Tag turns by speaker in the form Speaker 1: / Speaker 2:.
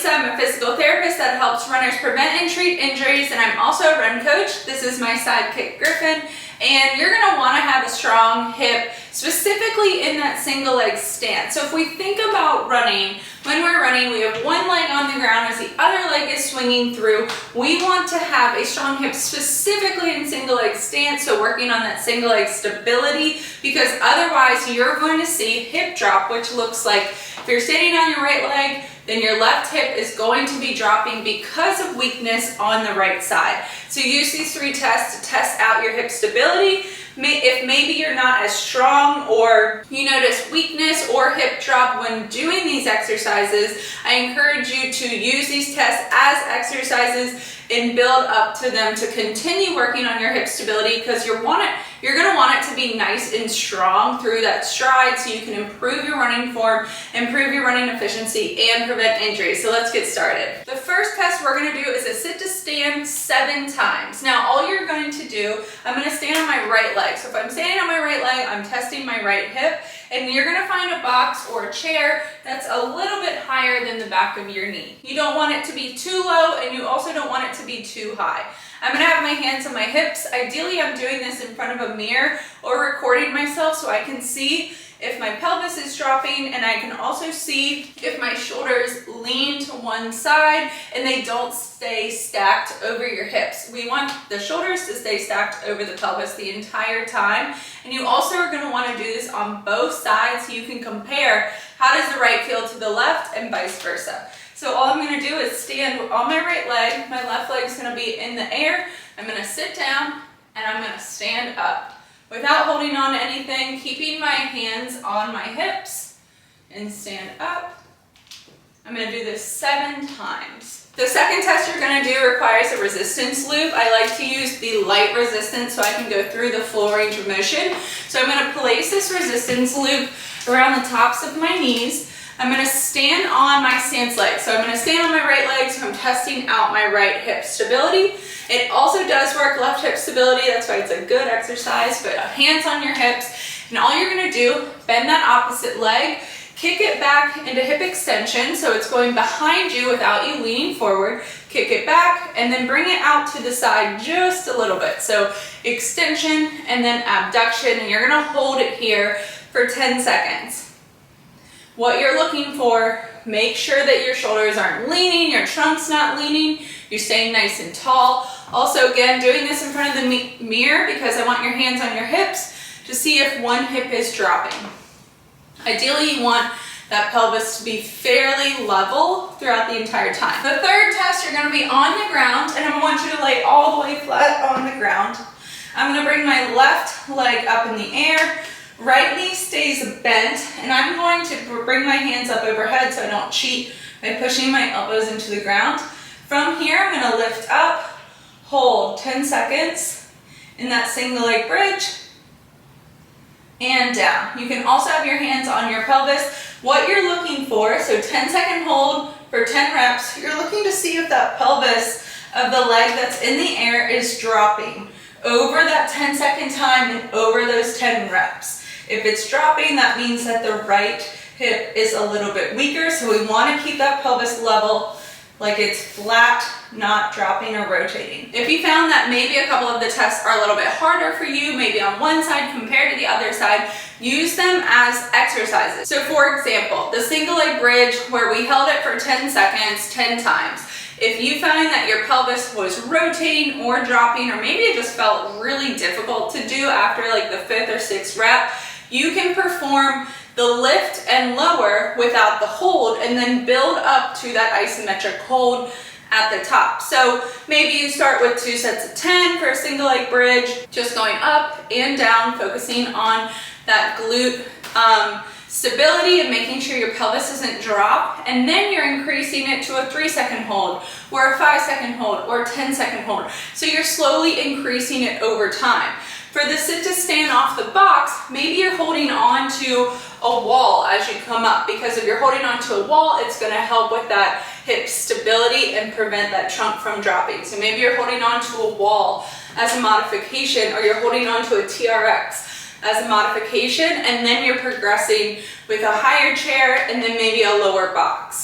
Speaker 1: Lisa. I'm a physical therapist that helps runners prevent and treat injuries, and I'm also a run coach. This is my sidekick, Griffin, and you're going to want to have a strong hip, specifically in that single leg stance. So if we think about running, when we're running, we have one leg on the ground as the other leg is swinging through. We want to have a strong hip specifically in single leg stance, so working on that single leg stability, because otherwise you're going to see hip drop, which looks like if you're standing on your right leg, then your left hip is going to be dropping because of weakness on the right side. So use these 3 tests to test out your hip stability. If maybe you're not as strong or you notice weakness or hip drop when doing these exercises, I encourage you to use these tests as exercises and build up to them to continue working on your hip stability, because you're going to want it to be nice and strong through that stride so you can improve your running form, improve your running efficiency, and prevent injuries. So let's get started. The first test we're going to do is a sit to stand 7 times. Now all you're going to do, I'm going to stand on my right leg. So if I'm standing on my right leg, I'm testing my right hip, and you're going to find a box or a chair that's a little bit higher than the back of your knee. You don't want it to be too low, and you also don't want it to be too high. I'm going to have my hands on my hips. Ideally, I'm doing this in front of a mirror or recording myself so I can see if my pelvis is dropping, and I can also see if my shoulders lean to one side and they don't stay stacked over your hips. We want the shoulders to stay stacked over the pelvis the entire time, and you also are going to want to do this on both sides so you can compare how does the right feel to the left and vice versa. So all I'm going to do is stand on my right leg. My left leg is going to be in the air. I'm going to sit down and I'm going to stand up without holding on to anything, keeping my hands on my hips, and stand up. I'm going to do this 7 times. The second test you're going to do requires a resistance loop. I like to use the light resistance so I can go through the full range of motion. So I'm going to place this resistance loop around the tops of my knees. I'm going to stand on my stance leg. So I'm going to stand on my right leg, so I'm testing out my right hip stability. It also does work left hip stability, that's why it's a good exercise, but hands on your hips. And all you're going to do, bend that opposite leg, kick it back into hip extension, so it's going behind you without you leaning forward. Kick it back and then bring it out to the side just a little bit. So extension and then abduction, and you're going to hold it here for 10 seconds. What you're looking for, make sure that your shoulders aren't leaning, your trunk's not leaning, you're staying nice and tall. Also, again, doing this in front of the mirror because I want your hands on your hips to see if one hip is dropping. Ideally, you want that pelvis to be fairly level throughout the entire time. The third test, you're going to be on the ground, and I want you to lay all the way flat on the ground. I'm going to bring my left leg up in the air. Right knee stays bent, and I'm going to bring my hands up overhead so I don't cheat by pushing my elbows into the ground. From here, I'm going to lift up, hold 10 seconds in that single leg bridge, and down. You can also have your hands on your pelvis. What you're looking for, so 10-second hold for 10 reps, you're looking to see if that pelvis of the leg that's in the air is dropping over that 10-second time and over those 10 reps. If it's dropping, that means that the right hip is a little bit weaker, so we want to keep that pelvis level like it's flat, not dropping or rotating. If you found that maybe a couple of the tests are a little bit harder for you, maybe on one side compared to the other side, use them as exercises. So for example, the single leg bridge where we held it for 10 seconds, 10 times. If you find that your pelvis was rotating or dropping, or maybe it just felt really difficult to do after like the 5th or 6th rep, you can perform the lift and lower without the hold and then build up to that isometric hold at the top. So maybe you start with 2 sets of 10 for a single leg bridge, just going up and down, focusing on that glute stability and making sure your pelvis doesn't drop, and then you're increasing it to a 3-second hold or a 5-second hold or a 10-second hold. So you're slowly increasing it over time. For the sit to stand off the box, maybe you're holding on to a wall as you come up, because if you're holding on to a wall, it's going to help with that hip stability and prevent that trunk from dropping. So maybe you're holding on to a wall as a modification, or you're holding on to a TRX as a modification, and then you're progressing with a higher chair and then maybe a lower box.